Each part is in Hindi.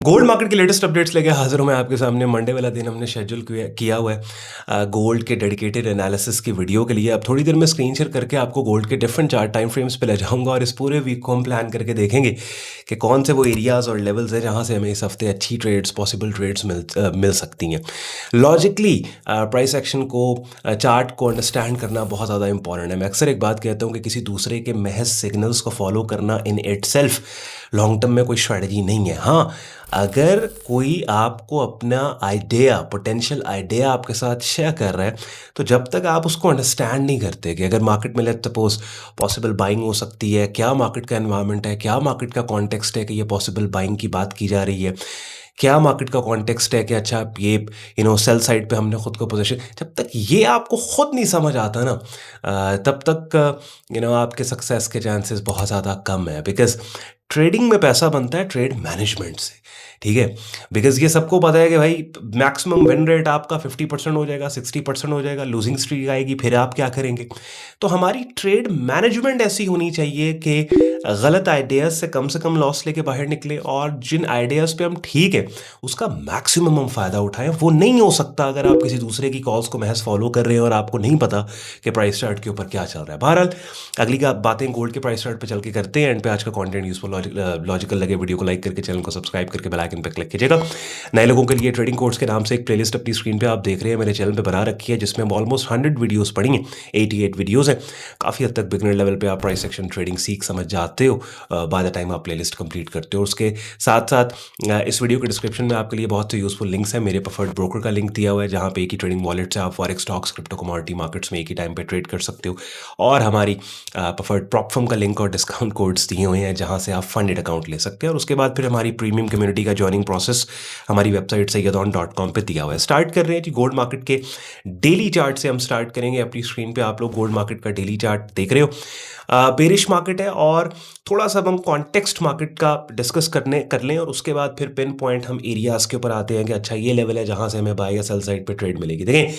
गोल्ड मार्केट के लेटेस्ट अपडेट्स लेके हाजिर हूँ मैं आपके सामने। मंडे वाला दिन हमने शेड्यूल किया हुआ है गोल्ड के डेडिकेटेड एनालिसिस की वीडियो के लिए। अब थोड़ी देर में स्क्रीन शेयर करके आपको गोल्ड के डिफरेंट चार्ट टाइम फ्रेम्स पे ले जाऊंगा और इस पूरे वीक को हम प्लान करके देखेंगे कि कौन से वो एरियाज और लेवल्स हैं जहाँ से हमें इस हफ्ते अच्छी ट्रेड्स, पॉसिबल ट्रेड्स मिल सकती हैं। लॉजिकली प्राइस एक्शन को, चार्ट को अंडरस्टैंड करना बहुत ज़्यादा इंपॉर्टेंट है। मैं अक्सर एक बात कहता हूँ कि किसी दूसरे के महज सिग्नल्स को फॉलो करना इन इटसेल्फ लॉन्ग टर्म में कोई स्ट्रैटेजी नहीं है। हाँ, अगर कोई आपको अपना आइडिया, पोटेंशियल आइडिया आपके साथ शेयर कर रहा है, तो जब तक आप उसको अंडरस्टैंड नहीं करते कि अगर मार्केट में लेट्स सपोज पॉसिबल बाइंग हो सकती है, क्या मार्केट का एनवायरनमेंट है, क्या मार्केट का कॉन्टेक्स्ट है कि ये पॉसिबल बाइंग की बात की जा रही है, क्या मार्केट का कॉन्टेक्स्ट है कि अच्छा ये सेल साइड पे हमने खुद को पोजीशन, जब तक ये आपको खुद नहीं समझ आता ना तब तक आपके सक्सेस के चांसेस बहुत ज़्यादा कम है। बिकॉज ट्रेडिंग में पैसा बनता है ट्रेड मैनेजमेंट से, ठीक है। बिकॉज ये सबको पता है कि भाई मैक्सिमम विन रेट आपका 50% हो जाएगा, 60% हो जाएगा, लूजिंग स्ट्रीक आएगी, फिर आप क्या करेंगे। तो हमारी ट्रेड मैनेजमेंट ऐसी होनी चाहिए कि गलत आइडियाज़ से कम लॉस लेके बाहर निकले और जिन आइडियाज़ पे हम ठीक है उसका मैक्सिमम हम फ़ायदा उठाएं। वो नहीं हो सकता अगर आप किसी दूसरे की कॉल्स को महज फॉलो कर रहे हैं और आपको नहीं पता कि प्राइस चार्ट के ऊपर क्या चल रहा है। बहरहाल अगली का बातें गोल्ड के प्राइस चार्ट पे चल के करते हैं। एंड पे आज का कंटेंट यूजफुल लॉजिकल लगे वीडियो को लाइक करके चैनल को सब्सक्राइब करके बेल आइकन पे क्लिक कीजिएगा। नए लोगों के लिए ट्रेडिंग कोर्स के नाम से एक प्लेलिस्ट अपनी स्क्रीन पे आप देख रहे हैं, मेरे चैनल पे बना रखी है, जिसमें हम ऑलमोस्ट 100 वीडियोस पढ़ी हैं, 88 वीडियोस हैं। काफ़ी हद तक बिगनर लेवल पे आप प्राइस एक्शन ट्रेडिंग सीख समझ जाते हो बाय द टाइम आप प्लेलिस्ट कंप्लीट करते हो। उसके साथ साथ इस वीडियो के डिस्क्रिप्शन में आपके लिए बहुत से यूजफुल लिंक्स हैं। मेरे प्रेफर्ड ब्रोकर का लिंक दिया हुआ है जहाँ पे एक ही ट्रेडिंग वॉलेट से आप forex, stocks, crypto, commodity markets में एक ही टाइम पे ट्रेड कर सकते हो। और हमारी प्रेफर्ड प्रॉप फर्म का लिंक और डिस्काउंट कोड्स दिए हुए हैं जहाँ से आप फंडेड अकाउंट ले सकते हैं। और उसके बाद फिर हमारी प्रीमियम कम्युनिटी का ज्वाइनिंग प्रोसेस हमारी वेबसाइट सैयदौन.com पे दिया हुआ है। स्टार्ट कर रहे हैं जी गोल्ड मार्केट के डेली चार्ट से हम स्टार्ट करेंगे। अपनी स्क्रीन पे आप लोग गोल्ड मार्केट का डेली चार्ट देख रहे हो। बेरिश मार्केट है और थोड़ा सा हम कॉन्टेक्स्ट मार्केट का डिस्कस कर लें और उसके बाद फिर पिन पॉइंट हम एरियाज के ऊपर आते हैं कि अच्छा ये लेवल है जहाँ से हमें बाय या सेल साइड पे ट्रेड मिलेगी। देखें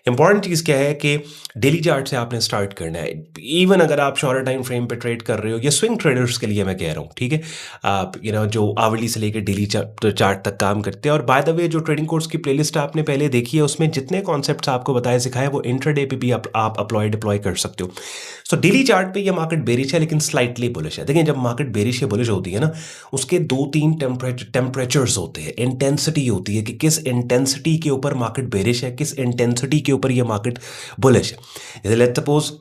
इंपॉर्टेंट चीज़ क्या है कि डेली चार्ट से आपने स्टार्ट करना है। इवन अगर आप शॉर्टर टाइम फ्रेम पे ट्रेड कर रहे हो, ये स्विंग ट्रेडर्स के लिए मैं कह रहा हूँ, ठीक है। आप जो आवरली से लेकर डेली चार्ट तक काम करते हैं। और बाय द वे जो ट्रेडिंग कोर्स की प्लेलिस्ट आपने पहले देखी है उसमें जितने कॉन्सेप्ट्स आपको बताए सिखाए वो इंट्राडे पे भी आप डिप्लॉय कर सकते हो। सो डेली चार्ट पे ये मार्केट बेरिश है लेकिन स्लाइटली बुलिश है। देखिए जब मार्केट बेरिश या बुलिश होती है ना, उसके 2-3 टेम्परेचर्स होते हैं, इंटेंसिटी होती है कि किस इंटेंसिटी के ऊपर मार्केट बेरिश है, किस इंटेंसिटी के ऊपर ये मार्केट बुलिश है। जैसे लेट्स सपोज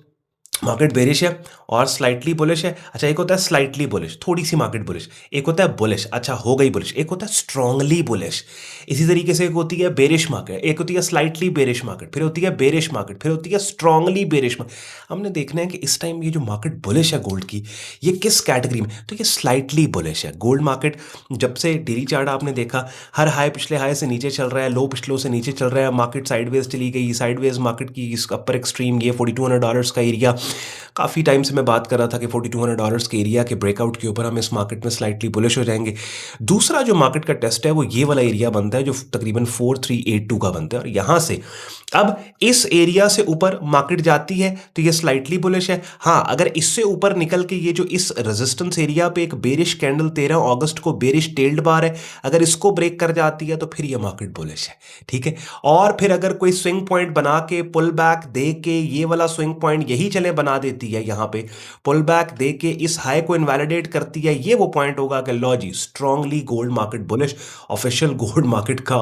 मार्केट बेरिश है और स्लाइटली बुलिश है। अच्छा, एक होता है स्लाइटली बुलिश, थोड़ी सी मार्केट बुलिश, एक होता है बुलिश, अच्छा हो गई बुलिश, एक होता है स्ट्रांगली बुलिश। इसी तरीके से एक होती है बेरिश मार्केट, एक होती है स्लाइटली बेरिश मार्केट, फिर होती है बेरिश मार्केट, फिर होती है स्ट्रांगली बेरिश मार्केट। हमने देखना है कि इस टाइम ये जो मार्केट बुलिश है गोल्ड की, ये किस कैटेगरी में, तो ये स्लाइटली बुलिश है। गोल्ड मार्केट जब से डेली चार्ट आपने देखा, हर हाई पिछले हाई से नीचे चल रहा है, लो पिछलों से नीचे चल रहा है, मार्केट साइडवेज चली गई, साइडवेज मार्केट की अपर एक्सट्रीम ये $4200 का एरिया। काफ़ी टाइम से मैं बात कर रहा था कि $4200 के एरिया के ब्रेकआउट के ऊपर हम इस मार्केट में स्लाइटली बुलिश हो जाएंगे। दूसरा जो मार्केट का टेस्ट है वो ये वाला एरिया बनता है जो तकरीबन 4382 का बनता है। और यहाँ से अब इस एरिया से ऊपर मार्केट जाती है तो ये स्लाइटली बुलिश है। हाँ, अगर इससे ऊपर निकल के ये जो इस रेजिस्टेंस एरिया पे एक बेरिश कैंडल 13 अगस्त को बेरिश टेल्ड बार है, अगर इसको ब्रेक कर जाती है तो फिर ये मार्केट बुलिश है, ठीक है। और फिर अगर कोई स्विंग पॉइंट बना के पुल बैक दे के ये वाला स्विंग पॉइंट यही चले बना देती है, यहाँ पे पुल बैक दे के इस हाई को इनवैलिडेट करती है, ये वो पॉइंट होगा कि लो जी strongly gold market bullish, official gold market का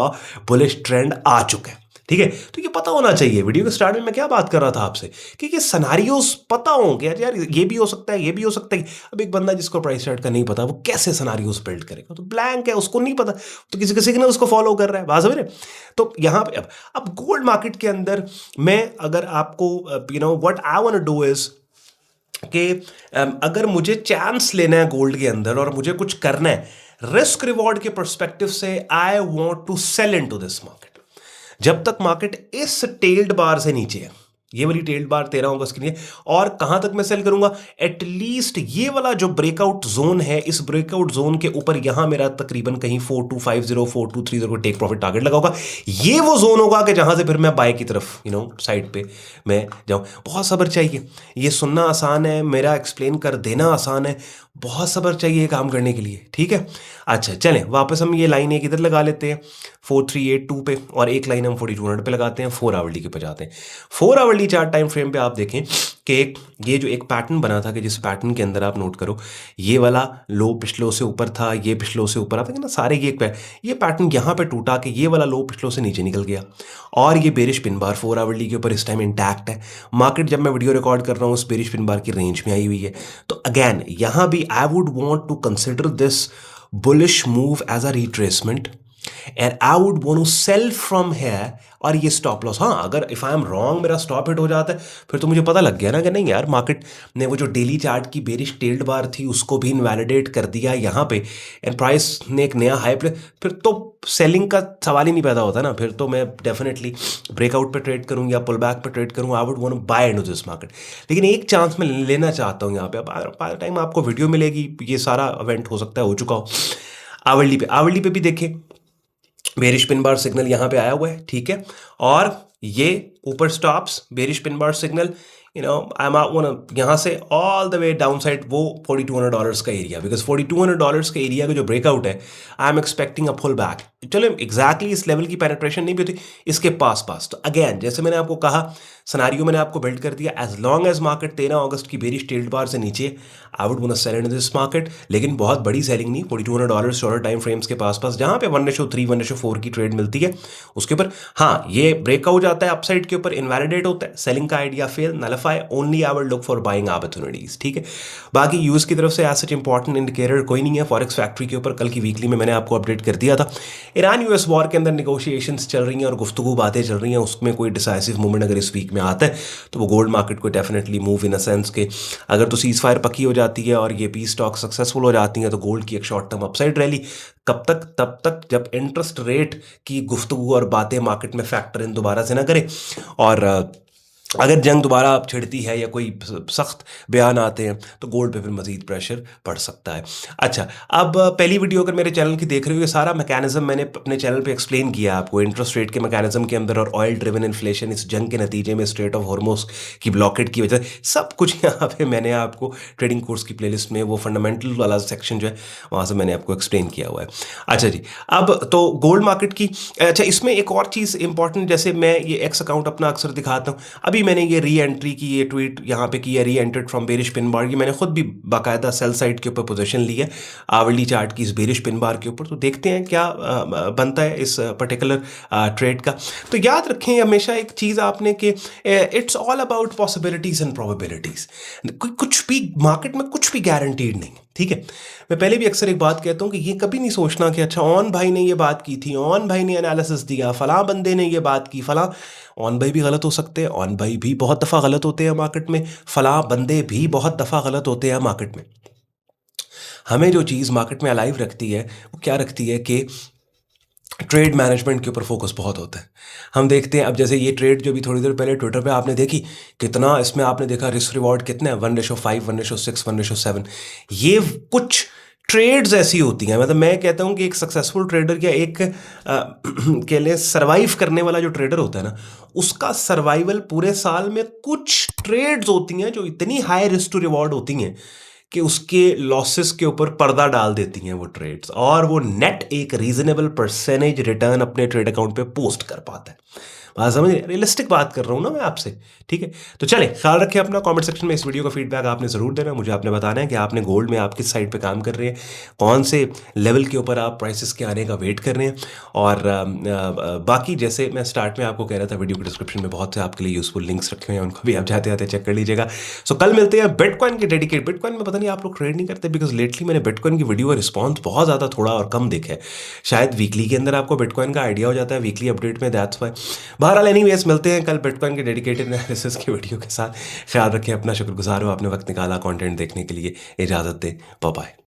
बुलिश ट्रेंड आ चुका है, ठीक है। तो ये पता होना चाहिए। वीडियो के स्टार्ट में मैं क्या बात कर रहा था आपसे कि ये सिनेरियोस पता होंगे यार, ये भी हो सकता है, ये भी हो सकता है। अब एक बंदा जिसको प्राइस चार्ट का नहीं पता वो कैसे सिनेरियोस बिल्ड करेगा, तो ब्लैंक है, उसको नहीं पता, तो किसी किसी ने उसको फॉलो कर रहा है, बात समझ रहे। तो यहाँ पे अब गोल्ड मार्केट के अंदर मैं अगर आपको what I want to do is कि अगर मुझे चांस लेना है गोल्ड के अंदर और मुझे कुछ करना है रिस्क रिवॉर्ड के पर्सपेक्टिव से, I want to sell into this market. जब तक मार्केट इस टेल्ड बार से नीचे है, ये वाली टेल्ड बार 13 अगस्त के लिए। और कहां तक मैं सेल करूंगा, एटलीस्ट ये वाला जो ब्रेकआउट जोन है, इस ब्रेकआउट जोन के ऊपर यहां मेरा तकरीबन कहीं 4250 4230 को टेक प्रॉफिट टारगेट लगा होगा। ये वो जोन होगा कि जहां से फिर मैं बाय की तरफ साइड पे मैं जाऊं। बहुत सब्र चाहिए, ये सुनना आसान है, मेरा एक्सप्लेन कर देना आसान है, बहुत सब्र चाहिए काम करने के लिए, ठीक है। अच्छा चलें वापस हम ये लाइन एक इधर लगा लेते हैं 4382 पे, और एक लाइन हम 4200 पे लगाते हैं, 4 आवरली के पे जाते हैं। 4 आवरली चार्ट टाइम फ्रेम पे आप देखें कि ये जो एक पैटर्न बना था, कि जिस पैटर्न के अंदर आप नोट करो ये वाला लो पिछलों से ऊपर था, ये पिछलों से ऊपर आता है ना सारे, ये पैटर्न यहाँ पे टूटा कि ये वाला लो पिछलों से नीचे निकल गया, और ये बेरिश पिन बार 4 आवरली के ऊपर इस टाइम इंटैक्ट है। मार्केट जब मैं वीडियो रिकॉर्ड कर रहा हूँ उस बेरिश पिन बार की रेंज में आई हुई है। तो अगेन यहाँ भी I would want to consider this bullish move as a retracement and I would want to sell from here। और ये स्टॉप लॉस, हाँ अगर इफ आई एम रॉन्ग मेरा स्टॉप हिट हो जाता है फिर तो मुझे पता लग गया ना कि नहीं यार, मार्केट ने वो जो डेली चार्ट की बेरिश टेल्ड बार थी उसको भी इनवैलिडेट कर दिया यहाँ पे, एंड प्राइस ने एक नया हाई प्ले, फिर तो सेलिंग का सवाल ही नहीं पैदा होता ना, फिर तो मैं डेफिनेटली ब्रेकआउट पे ट्रेड करूँ या पुल बैक पे ट्रेड करूँ। I would want to buy into this market. लेकिन एक चांस मैं लेना चाहता हूँ यहाँ पे, अब बाय द टाइम आपको वीडियो मिलेगी ये सारा इवेंट हो सकता है हो चुका हो। आवरली पे भी देखें बेरिश पिन बार सिग्नल यहाँ पे आया हुआ है, ठीक है, और ये ऊपर stops bearish pin bar signal, I am यहाँ से all the way down side वो $4200 का एरिया, बिकॉज $4200 के एरिया का जो ब्रेकआउट है I am expecting a full back. चलो एग्जैक्टली इस लेवल की पेनिट्रेशन नहीं भी होती, इसके पास। तो अगेन जैसे मैंने आपको कहा सिनेरियो मैंने आपको बिल्ड कर दिया, एज लॉन्ग एज मार्केट 13 अगस्त की बेरिश टेल्ड बार से नीचे I would want to sell in this market, लेकिन बहुत बड़ी सेलिंग नहीं, $4200 शॉर्टर टाइम फ्रेम्स के पास जहां पे 1:3 1:4 की ट्रेड मिलती है उसके ऊपर। हाँ ये ब्रेक हो जाता है अपसाइड के ऊपर, इनवैलिडेट होता है, सेलिंग का idea fail, nullify, only I will look for buying opportunities, ठीक है। बाकी यूएस की तरफ से एज सच इंपॉर्टेंट इंडिकेटर कोई नहीं है। फॉरेक्स फैक्ट्री के ऊपर कल की वीकली में मैंने आपको अपडेट कर दिया था, ईरान यूएस वॉर के अंदर निगोशिएशंस चल रही हैं और गुफ्तगू बातें चल रही हैं, उसमें कोई डिसाइसिव मूवमेंट अगर इस वीक में आता है तो वो गोल्ड मार्केट को definitely move in a sense के अगर तो सीज फायर पक्की हो जाती है और ये पीस स्टॉक सक्सेसफुल हो जाती हैं तो गोल्ड की एक शॉर्ट टर्म अपसाइड रैली। कब तक, तब तक जब इंटरेस्ट रेट की गुफ्तगू और बातें मार्केट में फैक्टर इन दोबारा से ना करें, और अगर जंग दोबारा छिड़ती है या कोई सख्त बयान आते हैं तो गोल्ड पे फिर मजीद प्रेशर पड़ सकता है। अच्छा, अब पहली वीडियो अगर मेरे चैनल की देख रहे हो, ये सारा मैकेनिज्म मैंने अपने चैनल पे एक्सप्लेन किया आपको, इंटरेस्ट रेट के मैकेनिज्म के अंदर और ऑयल ड्रिवन इन्फ्लेशन, इस जंग के नतीजे में स्ट्रेट ऑफ हॉर्मुज़ की ब्लॉकेट की वजह से, सब कुछ यहाँ पे मैंने आपको ट्रेडिंग कोर्स की प्लेलिस्ट में वो फंडामेंटल वाला सेक्शन जो है वहाँ से मैंने आपको एक्सप्लेन किया हुआ है। अच्छा जी, अब तो गोल्ड मार्केट की, अच्छा इसमें एक और चीज़ इंपॉर्टेंट, जैसे मैं ये एक्स अकाउंट अपना अक्सर दिखाता हूँ, अभी मैंने ये री एंट्री की, ये ट्वीट यहाँ पे की है, री entered from bearish pin bar, ये मैंने खुद भी बाकायदा सेल साइड के ऊपर पोजीशन ली है आवरली चार्ट की इस बेरिश पिन बार के ऊपर। तो देखते हैं क्या बनता है इस पर्टिकुलर ट्रेड का। तो याद रखें हमेशा एक चीज़ आपने कि it's all about possibilities and probabilities. कुछ भी मार्केट में कुछ भी गारंटीड नहीं, ठीक है। मैं पहले भी अक्सर एक बात कहता हूँ कि ये कभी नहीं सोचना कि अच्छा ऑन भाई ने ये बात की थी, ऑन भाई ने एनालिसिस दिया, फलां बंदे ने ये बात की, फलां ऑन भाई भी गलत हो सकते हैं, ऑन भाई भी बहुत दफ़ा गलत होते हैं मार्केट में, फलां बंदे भी बहुत दफ़ा गलत होते हैं मार्केट में। हमें जो चीज़ मार्केट में अलाइव रखती है वो क्या रखती है कि ट्रेड मैनेजमेंट के ऊपर फोकस बहुत होता है। हम देखते हैं अब जैसे ये ट्रेड जो भी थोड़ी देर पहले ट्विटर पे आपने देखी, कितना इसमें आपने देखा रिस्क रिवॉर्ड कितना है, 1:5 1:6 1:7। ये कुछ ट्रेड्स ऐसी होती हैं, मतलब मैं कहता हूँ कि एक सक्सेसफुल ट्रेडर या एक के लिए सर्वाइव करने वाला जो ट्रेडर होता है ना, उसका सर्वाइवल पूरे साल में कुछ ट्रेड्स होती हैं जो इतनी हाई रिस्क टू रिवॉर्ड होती हैं कि उसके लॉसेस के ऊपर पर्दा डाल देती हैं वो ट्रेड्स, और वो नेट एक रीजनेबल परसेंटेज रिटर्न अपने ट्रेड अकाउंट पे पोस्ट कर पाता है। बात समझ रहे, रियलिस्टिक बात कर रहा हूँ ना मैं आपसे, ठीक है। तो चले, ख्याल रखें अपना। कमेंट सेक्शन में इस वीडियो का फीडबैक आपने ज़रूर देना, मुझे आपने बताना है कि आपने गोल्ड में आप किस साइड पे काम कर रहे हैं, कौन से लेवल के ऊपर आप प्राइसेस के आने का वेट कर रहे हैं। और बाकी जैसे मैं स्टार्ट में आपको कह रहा था, वीडियो के डिस्क्रिप्शन में बहुत से आपके लिए यूजफुल लिंक्स रखे हुए हैं, उनको भी आप जाते आते चेक कर लीजिएगा। सो कल मिलते हैं बिटकॉइन के डेडिकेट। बिटकॉइन में पता नहीं आप लोग ट्रेड नहीं करते, बिकॉज लेटली मैंने बिटकॉइन की वीडियो का रिस्पॉन्स बहुत ज़्यादा थोड़ा और कम देखा है। शायद वीकली के अंदर आपको बिटकॉइन का आइडिया हो जाता है, वीकली अपडेट में, दैट्स व्हाई। बहरहाल एनीवेज मिलते हैं कल बिटकॉइन के डेडिकेटेड एनालिसिस की वीडियो के साथ। ख्याल रखें अपना, शुक्रगुजार हो आपने वक्त निकाला कंटेंट देखने के लिए। इजाज़त दें, बाय बाय।